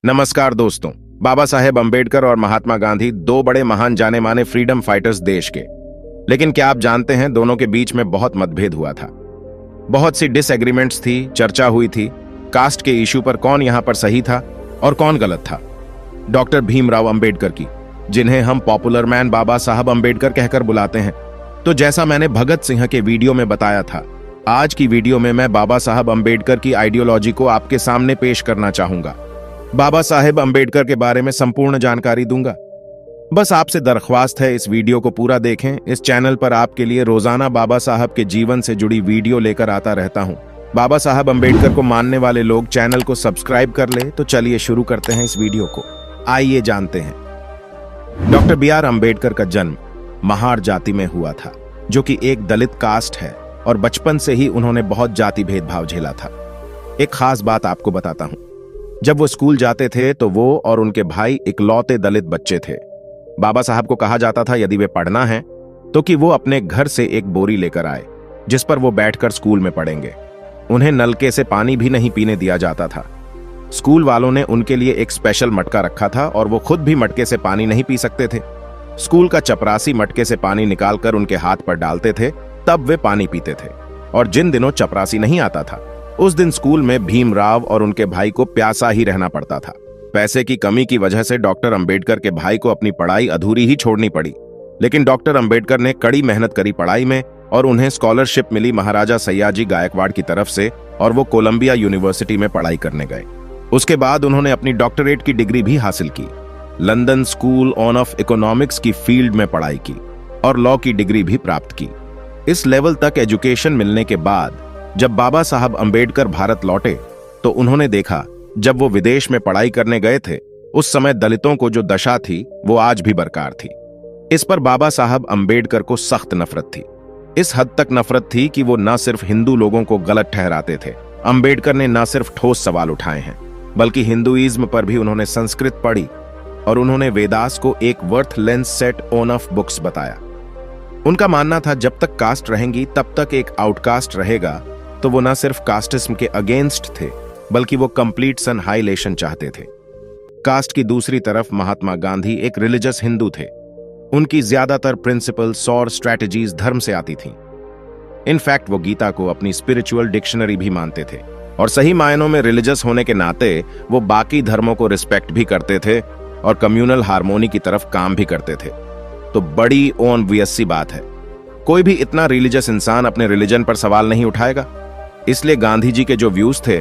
नमस्कार दोस्तों। बाबा साहेब अंबेडकर और महात्मा गांधी दो बड़े महान जाने माने फ्रीडम फाइटर्स देश के। लेकिन क्या आप जानते हैं दोनों के बीच में बहुत मतभेद हुआ था। बहुत सी डिसएग्रीमेंट्स थी, चर्चा हुई थी कास्ट के इशू पर, कौन यहां पर सही था और कौन गलत था। डॉक्टर भीमराव अंबेडकर की, जिन्हें हम पॉपुलर मैन बाबा साहब अंबेडकर कहकर बुलाते हैं। तो जैसा मैंने भगत सिंह के वीडियो में बताया था, आज की वीडियो में मैं बाबा साहब अंबेडकर की आइडियोलॉजी को आपके सामने पेश करना चाहूंगा। बाबा साहेब अंबेडकर के बारे में संपूर्ण जानकारी दूंगा। बस आपसे दरख्वास्त है, इस वीडियो को पूरा देखें। इस चैनल पर आपके लिए रोजाना बाबा साहब के जीवन से जुड़ी वीडियो लेकर आता रहता हूं। बाबा साहब अंबेडकर को मानने वाले लोग चैनल को सब्सक्राइब कर ले। तो चलिए शुरू करते हैं इस वीडियो को। आइए जानते हैं। डॉक्टर BR अंबेडकर का जन्म महार जाति में हुआ था, जो कि एक दलित कास्ट है, और बचपन से ही उन्होंने बहुत जाति भेदभाव झेला था। एक खास बात आपको बताता हूं। जब वो स्कूल जाते थे तो वो और उनके भाई इकलौते दलित बच्चे थे। बाबा साहब को कहा जाता था यदि वे पढ़ना है तो कि वो अपने घर से एक बोरी लेकर आए, जिस पर वो बैठकर स्कूल में पढ़ेंगे। उन्हें नलके से पानी भी नहीं पीने दिया जाता था। स्कूल वालों ने उनके लिए एक स्पेशल मटका रखा था और वो खुद भी मटके से पानी नहीं पी सकते थे। स्कूल का चपरासी मटके से पानी निकालकर उनके हाथ पर डालते थे, तब वे पानी पीते थे। और जिन दिनों चपरासी नहीं आता था, उस दिन स्कूल में भीमराव और उनके भाई को प्यासा ही रहना पड़ता था। पैसे की कमी की वजह से डॉक्टर अंबेडकर के भाई को अपनी पढ़ाई अधूरी ही छोड़नी पड़ी। लेकिन डॉक्टर अंबेडकर ने कड़ी मेहनत करी पढ़ाई में, और उन्हें स्कॉलरशिप मिली महाराजा सयाजी गायकवाड़ की तरफ से, और वो कोलंबिया यूनिवर्सिटी में पढ़ाई करने गए। उसके बाद उन्होंने अपनी डॉक्टरेट की डिग्री भी हासिल की। लंदन स्कूल ऑफ इकोनॉमिक्स की फील्ड में पढ़ाई की और लॉ की डिग्री भी प्राप्त की। इस लेवल तक एजुकेशन मिलने के बाद जब बाबा साहब अंबेडकर भारत लौटे तो उन्होंने देखा, जब वो विदेश में पढ़ाई करने गए थे उस समय दलितों को जो दशा थी वो आज भी बरकरार थी। इस पर बाबा साहब अंबेडकर को सख्त नफरत थी। इस हद तक नफरत थी कि वो न सिर्फ हिंदू लोगों को गलत ठहराते थे, अंबेडकर ने न सिर्फ ठोस सवाल उठाए हैं, बल्कि हिंदुइज्म पर भी उन्होंने संस्कृत पढ़ी और उन्होंने वेदास को एक वर्थलेस सेट ऑफ बुक्स बताया। उनका मानना था जब तक कास्ट रहेंगी तब तक एक आउटकास्ट रहेगा। तो वो न सिर्फ कास्टिज्म के अगेंस्ट थे, बल्कि वो कंप्लीट सनहाइलेशन चाहते थे। कास्ट की दूसरी तरफ महात्मा गांधी एक रिलीजियस हिंदू थे। उनकी ज्यादातर प्रिंसिपल्स और स्ट्रैटेजीज धर्म से आती थीं। इनफैक्ट वो गीता को अपनी स्पिरिचुअल डिक्शनरी भी मानते थे, और सही मायनों में रिलीजियस होने के नाते वो बाकी धर्मों को रिस्पेक्ट भी करते थे और कम्युनल हार्मोनी की तरफ काम भी करते थे। तो बड़ी ऑब्वियस सी बात है, कोई भी इतना रिलीजियस इंसान अपने रिलीजन पर सवाल नहीं उठाएगा। इसलिए गांधी जी के जो व्यूज थे,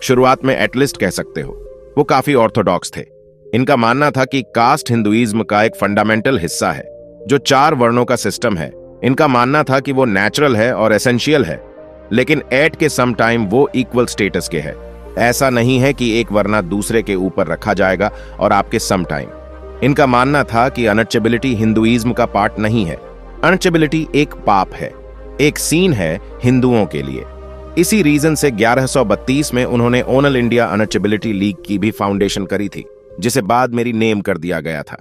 शुरुआत में एटलिस्ट कह सकते हो, वो काफी ऑर्थोडॉक्स थे। इनका मानना था कि कास्ट हिंदुइज्म का एक फंडामेंटल हिस्सा है, जो 4 वर्णों का सिस्टम है। इनका मानना था कि वो नेचुरल है और एसेंशियल है, लेकिन एट के सम टाइम वो इक्वल स्टेटस के है। ऐसा नहीं है कि एक वर्णा दूसरे के ऊपर रखा जाएगा और आपके सम टाइम। इनका मानना था कि अनटचेबिलिटी हिंदुइज्म का पार्ट नहीं है। अनटचेबिलिटी एक पाप है, एक सीन है हिंदुओं के लिए। इसी रीजन से 1132 में उन्होंने ऑल इंडिया अनटचेबिलिटी लीग की भी फाउंडेशन करी थी, जिसे बाद में नेम कर दिया गया था।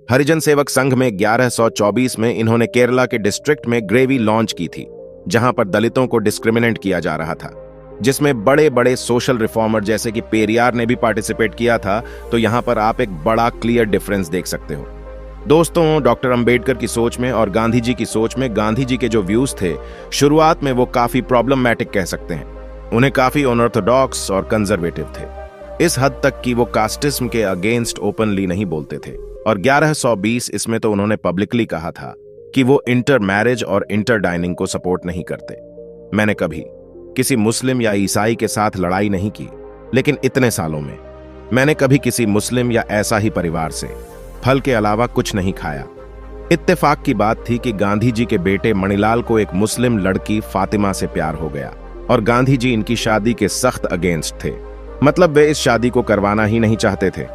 हरिजन सेवक संघ में 1124 में इन्होंने केरला के डिस्ट्रिक्ट में ग्रेवी लॉन्च की थी, जहां पर दलितों को डिस्क्रिमिनेट किया जा रहा था, जिसमें बड़े बड़े सोशल रिफॉर्मर जैसे कि पेरियार ने भी पार्टिसिपेट किया था। तो यहां पर आप एक बड़ा क्लियर डिफरेंस देख सकते हो। दोस्तों, डॉक्टर अंबेडकर की सोच में और गांधी जी की सोच में, गांधी जी के जो व्यूज थे शुरुआत में वो काफी प्रॉब्लमैटिक कह सकते हैं। उन्हें काफी अनऑर्थोडॉक्स और कंजर्वेटिव थे, इस हद तक कि वो कास्टिज्म के अगेंस्ट ओपनली नहीं बोलते थे। और 1120 इसमें तो उन्होंने पब्लिकली कहा था कि वो इंटर मैरिज और इंटर डाइनिंग को सपोर्ट नहीं करते। मैंने कभी किसी मुस्लिम या ईसाई के साथ लड़ाई नहीं की, लेकिन इतने सालों में मैंने कभी किसी मुस्लिम या ऐसा ही परिवार से फल के अलावा कुछ नहीं खाया। इत्तेफाक की बात थी कि गांधी जी के बेटे मणिलाल को एक मुस्लिम लड़की फातिमा से प्यार हो गया, और गांधी जी इनकी शादी के सख्त अगेंस्ट थे। मतलब वे इस शादी को करवाना ही नहीं चाहते थे।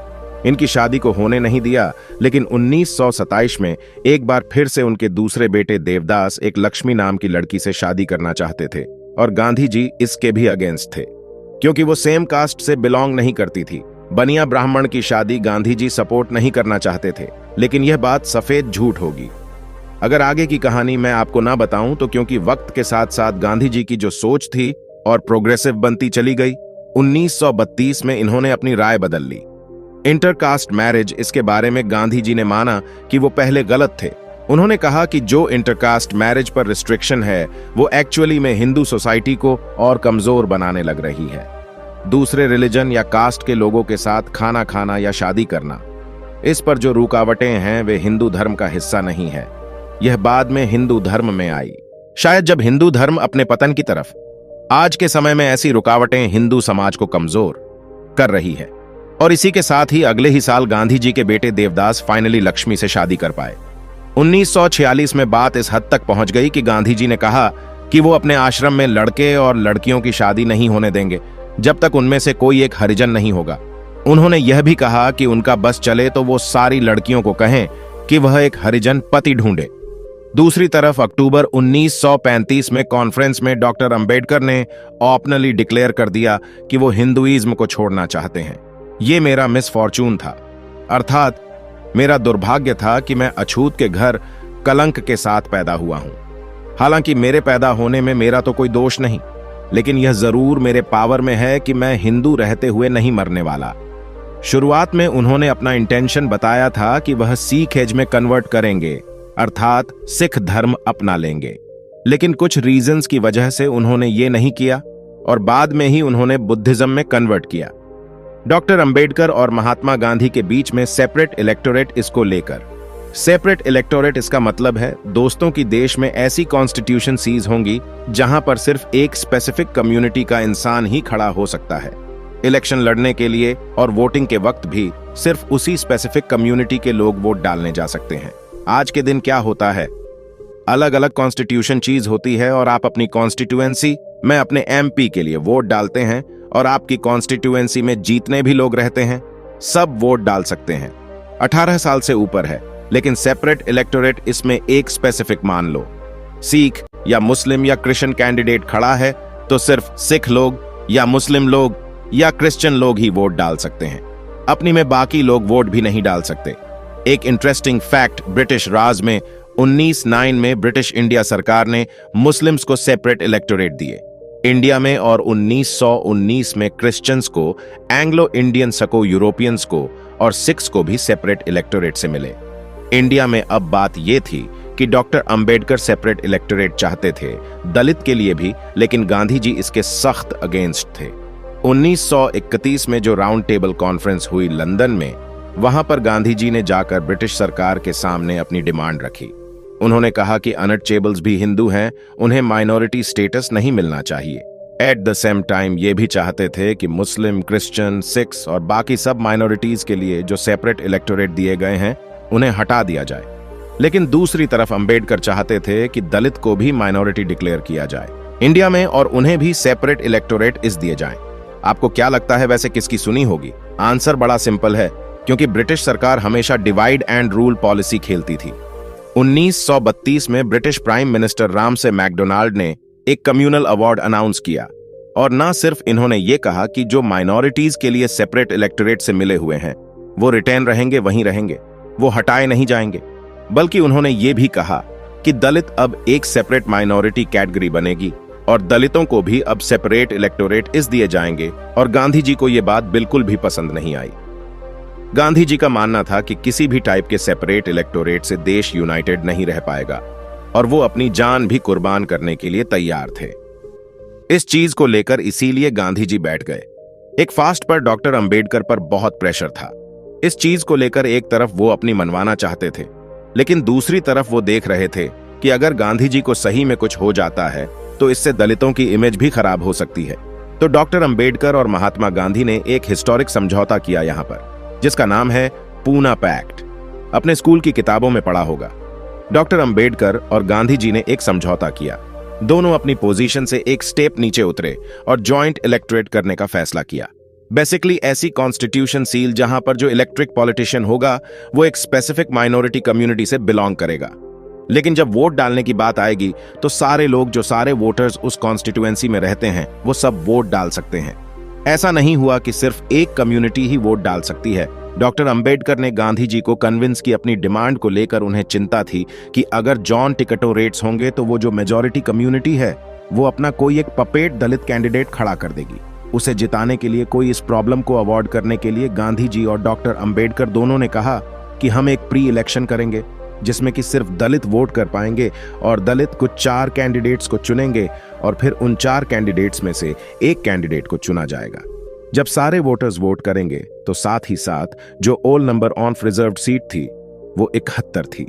इनकी शादी को होने नहीं दिया। लेकिन 1927 में एक बार फिर से उनके दूसरे बेटे देवदास एक लक्ष्मी नाम की लड़की से शादी करना चाहते थे, और गांधी जी इसके भी अगेंस्ट थे, क्योंकि वो सेम कास्ट से बिलोंग नहीं करती थी। बनिया ब्राह्मण की शादी गांधी जी सपोर्ट नहीं करना चाहते थे। लेकिन यह बात सफेद झूठ होगी अगर आगे की कहानी मैं आपको ना बताऊं तो, क्योंकि वक्त के साथ साथ गांधी जी की जो सोच थी और प्रोग्रेसिव बनती चली गई। 1932 में इन्होंने अपनी राय बदल ली इंटरकास्ट मैरिज, इसके बारे में गांधी जी ने माना कि वो पहले गलत थे। उन्होंने कहा कि जो इंटरकास्ट मैरिज पर रिस्ट्रिक्शन है वो एक्चुअली में हिंदू सोसाइटी को और कमजोर बनाने लग रही है। दूसरे रिलीजन या कास्ट के लोगों के साथ खाना खाना या शादी करना, इस पर जो रुकावटें हैं वे हिंदू धर्म का हिस्सा नहीं है। यह बाद में हिंदू धर्म में आई, शायद जब हिंदू धर्म अपने पतन की तरफ। आज के समय में ऐसी रुकावटें हिंदू समाज को कमजोर कर रही है। और इसी के साथ ही अगले ही साल गांधी जी के बेटे देवदास फाइनली लक्ष्मी से शादी कर पाए। 1946 में बात इस हद तक पहुंच गई कि गांधी जी ने कहा कि वो अपने आश्रम में लड़के और लड़कियों की शादी नहीं होने देंगे जब तक उनमें से कोई एक हरिजन नहीं होगा। उन्होंने यह भी कहा कि उनका बस चले तो वो सारी लड़कियों को कहें कि वह एक हरिजन पति ढूंढे। दूसरी तरफ अक्टूबर 1935 में कॉन्फ्रेंस में डॉक्टर अंबेडकर ने ओपनली डिक्लेयर कर दिया कि वो हिंदुइज्म को छोड़ना चाहते हैं। ये मेरा मिसफॉर्चून था, अर्थात मेरा दुर्भाग्य था कि मैं अछूत के घर कलंक के साथ पैदा हुआ हूं। हालांकि मेरे पैदा होने में मेरा तो कोई दोष नहीं, लेकिन यह जरूर मेरे पावर में है कि मैं हिंदू रहते हुए नहीं मरने वाला। शुरुआत में उन्होंने अपना इंटेंशन बताया था कि वह सिख एज में कन्वर्ट करेंगे, अर्थात सिख धर्म अपना लेंगे, लेकिन कुछ रीजंस की वजह से उन्होंने ये नहीं किया और बाद में ही उन्होंने बुद्धिज्म में कन्वर्ट किया। डॉक्टर अंबेडकर और महात्मा गांधी के बीच में सेपरेट इलेक्टोरेट, इसको लेकर सेपरेट इलेक्टोरेट, इसका मतलब है दोस्तों की देश में ऐसी कॉन्स्टिट्यूशन सीज होंगी जहां पर सिर्फ एक स्पेसिफिक कम्युनिटी का इंसान ही खड़ा हो सकता है इलेक्शन लड़ने के लिए, और वोटिंग के वक्त भी सिर्फ उसी स्पेसिफिक कम्युनिटी के लोग वोट डालने जा सकते हैं। आज के दिन क्या होता है, अलग अलग कॉन्स्टिट्यूशन चीज होती है और आप अपनी कॉन्स्टिट्यूएंसी में अपने एमपी के लिए वोट डालते हैं और आपकी कॉन्स्टिट्यूएंसी में जितने भी लोग रहते हैं सब वोट डाल सकते हैं। 18 साल से ऊपर है, लेकिन सेपरेट इलेक्टोरेट इसमें एक स्पेसिफिक मान लो, सिख या मुस्लिम या क्रिश्चियन कैंडिडेट खड़ा है तो सिर्फ सिख लोग या मुस्लिम लोग या क्रिश्चियन लोग ही वोट डाल सकते हैं, अपनी में बाकी लोग वोट भी नहीं डाल सकते। एक इंटरेस्टिंग फैक्ट, ब्रिटिश राज में 1909 में ब्रिटिश इंडिया सरकार ने मुस्लिम्स को सेपरेट इलेक्टोरेट दिए इंडिया में, और 1919 में क्रिश्चियंस को, एंग्लो इंडियन सको यूरोपियंस को और सिख्स को भी सेपरेट इलेक्टोरेट से मिले। इंडिया में अब बात यह थी कि डॉक्टर अंबेडकर सेपरेट इलेक्टोरेट चाहते थे दलित के लिए भी, लेकिन गांधी जी इसके सख्त अगेंस्ट थे। 1931 में जो राउंड टेबल कॉन्फ्रेंस हुई लंदन में, वहां पर गांधी जी ने जाकर ब्रिटिश सरकार के सामने अपनी डिमांड रखी। उन्होंने कहा कि अनटचेबल्स भी हिंदू हैं, उन्हें माइनॉरिटी स्टेटस नहीं मिलना चाहिए। एट द सेम टाइम ये भी चाहते थे कि मुस्लिम, क्रिश्चियन, सिख्स और बाकी सब माइनॉरिटीज के लिए जो सेपरेट इलेक्टोरेट दिए गए हैं उन्हें हटा दिया जाए। लेकिन दूसरी तरफ अंबेडकर चाहते थे कि दलित को भी माइनॉरिटी डिक्लेयर किया जाए इंडिया में और उन्हें भी सेपरेट इलेक्टोरेट इस दिए जाएं। आपको क्या लगता है वैसे किसकी सुनी होगी? आंसर बड़ा सिंपल है, क्योंकि ब्रिटिश सरकार हमेशा डिवाइड एंड रूल पॉलिसी खेलती थी। 1932 में British prime minister Ramsay McDonald ने एक कम्युनल अवार्ड अनाउंस किया, और न सिर्फ इन्होंने ये कहा कि जो माइनॉरिटीज के लिए सेपरेट इलेक्टोरेट से मिले हुए हैं वो रिटेन रहेंगे, वहीं रहेंगे, वो हटाए नहीं जाएंगे, बल्कि उन्होंने ये भी कहा कि दलित अब एक सेपरेट माइनॉरिटी कैटेगरी बनेगी और दलितों को भी अब सेपरेट इलेक्टोरेट इस दिए जाएंगे। और गांधी जी को यह बात बिल्कुल भी पसंद नहीं आई। गांधी जी का मानना था कि किसी भी टाइप के सेपरेट इलेक्टोरेट से देश यूनाइटेड नहीं रह पाएगा, और वो अपनी जान भी कुर्बान करने के लिए तैयार थे। इस चीज को लेकर इसीलिए गांधी जी बैठ गए। एक फास्ट पर डॉक्टर अंबेडकर पर बहुत प्रेशर था। इस चीज को लेकर एक तरफ वो अपनी मनवाना चाहते थे, लेकिन दूसरी तरफ वो देख रहे थे कि अगर गांधी जी को सही में कुछ हो जाता है तो इससे दलितों की इमेज भी खराब हो सकती है। तो डॉक्टर अंबेडकर और महात्मा गांधी ने एक हिस्टोरिक समझौता किया यहां पर, जिसका नाम है पूना पैक्ट। अपने स्कूल की किताबों में पढ़ा होगा। डॉक्टर अंबेडकर और गांधी जी ने एक समझौता किया। दोनों अपनी पोजीशन से एक स्टेप नीचे उतरे और जॉइंट इलेक्टोरेट करने का फैसला किया। बेसिकली ऐसी कॉन्स्टिट्यूशन सील जहां पर जो इलेक्ट्रिक पॉलिटिशियन होगा वो एक स्पेसिफिक माइनॉरिटी कम्युनिटी से बिलोंग करेगा। लेकिन जब वोट डालने की बात आएगी तो सारे लोग, जो सारे वोटर्स उस कॉन्स्टिट्यूएंसी में रहते हैं, वो सब वोट डाल सकते हैं। ऐसा नहीं हुआ कि सिर्फ एक कम्युनिटी ही वोट डाल सकती है। डॉक्टर अंबेडकर ने गांधी जी को कन्विंस की अपनी डिमांड को लेकर। उन्हें चिंता थी कि अगर जॉन टिकटोरेट्स होंगे तो वो जो मेजॉरिटी कम्युनिटी है वो अपना कोई एक पपेट दलित कैंडिडेट खड़ा कर देगी। उसे जिताने के लिए, कोई इस प्रॉब्लम को अवॉइड करने के लिए गांधी जी और डॉक्टर अंबेडकर दोनों ने कहा कि हम एक प्री इलेक्शन करेंगे जिसमें कि सिर्फ दलित वोट कर पाएंगे और दलित कुछ 4 कैंडिडेट्स को चुनेंगे और फिर उन 4 कैंडिडेट्स में से एक कैंडिडेट को चुना जाएगा। जब सारे वोटर्स वोट करेंगे तो साथ ही साथ जो all number of reserved seat थी वो 71 थी।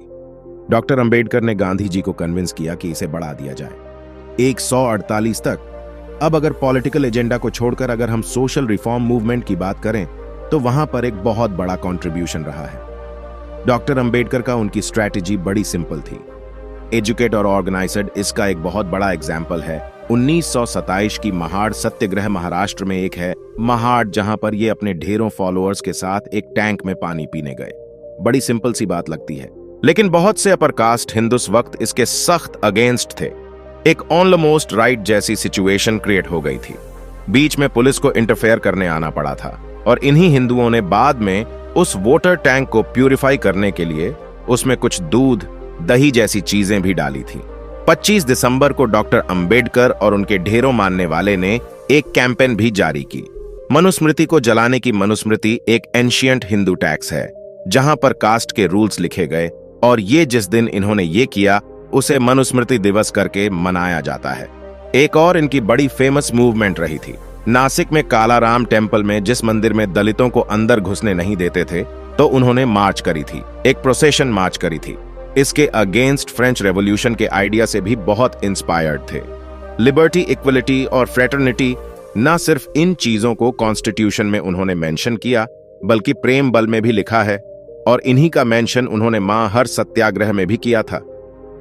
डॉक्टर अंबेडकर ने गांधी जी को कन्विंस किया कि इसे बढ़ा दिया जाए 148 तक। अब अगर पॉलिटिकल एजेंडा को छोड़कर अगर हम सोशल रिफॉर्म मूवमेंट की बात करें तो वहां पर एक बहुत बड़ा कंट्रीब्यूशन रहा है। डॉक्टर अंबेडकर का उनकी स्ट्रैटेजी बड़ी सिंपल थी, एजुकेट और ऑर्गेनाइज्ड। इसका एक बहुत बड़ा एग्जाम्पल है 1927 की महाड़ सत्याग्रह, महाराष्ट्र में एक है महाड़, जहां पर ये अपने ढेरों फॉलोअर्स के साथ एक टैंक में पानी पीने गए। बड़ी सिंपल सी बात लगती है, लेकिन बहुत से अपर कास्ट हिंदू उस वक्त इसके सख्त अगेंस्ट थे। एक ऑलमोस्ट राइट जैसी सिचुएशन क्रिएट हो गई थी, बीच में पुलिस को इंटरफेयर करने आना पड़ा था और इन्हीं हिंदुओं ने बाद में उस वाटर टैंक को प्यूरिफाई करने के लिए उसमें कुछ दूध, दही जैसी चीजें भी डाली थी। 25 दिसंबर को डॉक्टर अंबेडकर और उनके ढेरों मानने वाले ने एक कैंपेन भी जारी की, मनुस्मृति को जलाने की। मनुस्मृति एक एंशिएंट हिंदू टैक्स है जहां पर कास्ट के रूल्स लिखे गए और ये जिस दिन इन्होंने ये किया उसे मनुस्मृति दिवस करके मनाया जाता है। एक और इनकी बड़ी फेमस मूवमेंट रही थी नासिक में कालाराम टेम्पल में, जिस मंदिर में दलितों को अंदर घुसने नहीं देते थे, तो उन्होंने मार्च करी थी, एक प्रोसेशन मार्च करी थी। इसके अगेंस्ट फ्रेंच रेवोल्यूशन के आइडिया से भी बहुत इंस्पायर्ड थे। लिबर्टी, इक्वलिटी और फ्रेटर्निटी, ना सिर्फ इन चीजों को कॉन्स्टिट्यूशन में उन्होंने मेंशन किया बल्कि प्रेम बल में भी लिखा है और इन्हीं का मेंशन उन्होंने मां हर सत्याग्रह में भी किया था।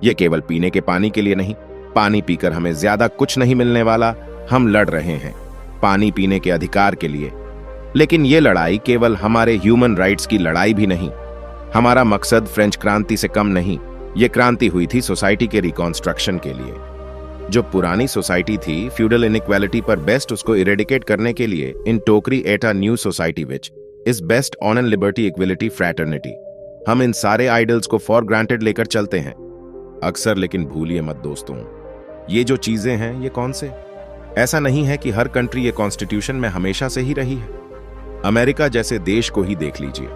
ये केवल पीने के पानी के लिए नहीं, पानी पीकर हमें ज्यादा कुछ नहीं मिलने वाला, हम लड़ रहे हैं पानी पीने के अधिकार के लिए। लेकिन ये लड़ाई केवल हमारे ह्यूमन राइट्स की लड़ाई भी नहीं। हमारा मकसद फ्रेंच क्रांति से कम नहीं, ये क्रांति हुई थी सोसाइटी के रिकॉन्स्ट्रक्शन के लिए। जो पुरानी सोसाइटी थी फ्यूडल इनइक्वालिटी पर बेस्ट, उसको इरेडिकेट करने के लिए इन टोकरी at a new society which is best on an liberty, equality, fraternity. हम इन सारे आइडल्स को फॉर ग्रांटेड लेकर चलते हैं अक्सर, लेकिन भूलिए मत दोस्तों, ये जो चीजें हैं ये कौन से? ऐसा नहीं है कि हर कंट्री ये कॉन्स्टिट्यूशन में हमेशा से ही रही है। अमेरिका जैसे देश को ही देख लीजिए,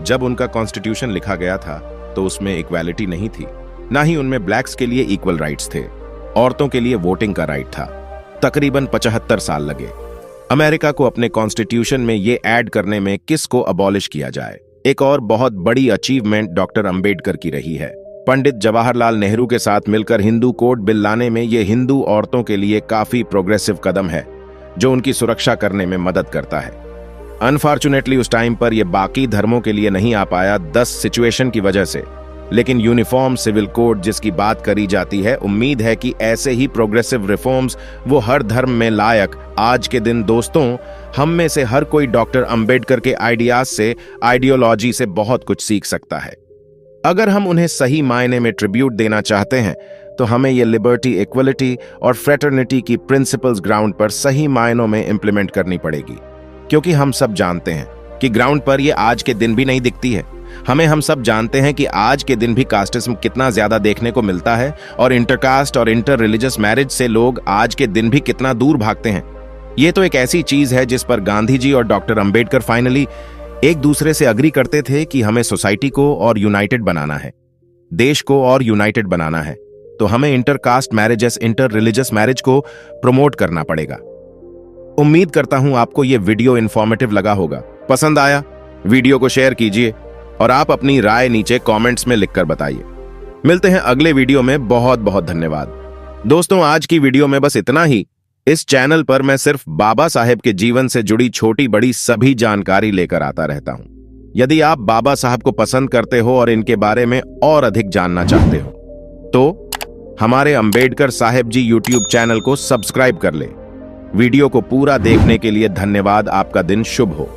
जब उनका कॉन्स्टिट्यूशन लिखा गया था तो उसमें इक्वालिटी नहीं थी, ना ही उनमें ब्लैक्स के लिए इक्वल राइट्स थे, औरतों के लिए वोटिंग का राइट था। तकरीबन 75 साल लगे अमेरिका को अपने कॉन्स्टिट्यूशन में ये ऐड करने में किसको अबॉलिश किया जाए। एक और बहुत बड़ी अचीवमेंट डॉक्टर अंबेडकर की रही है। पंडित जवाहरलाल नेहरू के साथ मिलकर हिंदू कोड बिल लाने में ये हिंदू औरतों के लिए काफी प्रोग्रेसिव कदम है जो उनकी सुरक्षा करने में मदद करता है। अनफॉर्चुनेटली उस टाइम पर यह बाकी धर्मों के लिए नहीं आ पाया 10 सिचुएशन की वजह से, लेकिन यूनिफॉर्म सिविल कोड जिसकी बात करी जाती है, उम्मीद है कि ऐसे ही प्रोग्रेसिव रिफॉर्म्स वो हर धर्म में लायक। आज के दिन दोस्तों, हम में से हर कोई डॉक्टर अंबेडकर के आइडियाज से, आइडियोलॉजी से बहुत कुछ सीख सकता है। अगर हम उन्हें सही मायने में ट्रिब्यूट देना चाहते हैं तो हमें ये लिबर्टी, इक्वलिटी और फ्रेटर्निटी की प्रिंसिपल्स ग्राउंड पर सही मायनों में इंप्लीमेंट करनी पड़ेगी, क्योंकि हम सब जानते हैं कि ग्राउंड पर ये आज के दिन भी नहीं दिखती है। हम सब जानते हैं कि आज के दिन भी कास्टिज्म कितना ज्यादा देखने को मिलता है और इंटरकास्ट और इंटर रिलीजियस मैरिज से लोग आज के दिन भी कितना दूर भागते हैं। ये तो एक ऐसी चीज है जिस पर गांधी जी और डॉक्टर अंबेडकर फाइनली एक दूसरे से अग्री करते थे कि हमें सोसाइटी को और यूनाइटेड बनाना है, देश को और यूनाइटेड बनाना है, तो हमें intercaste marriages, inter religious marriage को प्रमोट करना पड़ेगा। उम्मीद करता हूं आपको यह वीडियो इंफॉर्मेटिव लगा होगा। पसंद आया? वीडियो को शेयर कीजिए और आप अपनी राय नीचे कमेंट्स में लिखकर बताइए। मिलते हैं अगले वीडियो में। बहुत बहुत धन्यवाद दोस्तों। आज की वीडियो में बस इतना ही। इस चैनल पर मैं सिर्फ बाबा साहेब के जीवन से जुड़ी छोटी बड़ी सभी जानकारी लेकर आता रहता हूं। यदि आप बाबा साहब को पसंद करते हो और इनके बारे में और अधिक जानना चाहते हो तो हमारे अंबेडकर साहेब जी यूट्यूब चैनल को सब्सक्राइब कर ले। वीडियो को पूरा देखने के लिए धन्यवाद। आपका दिन शुभ हो।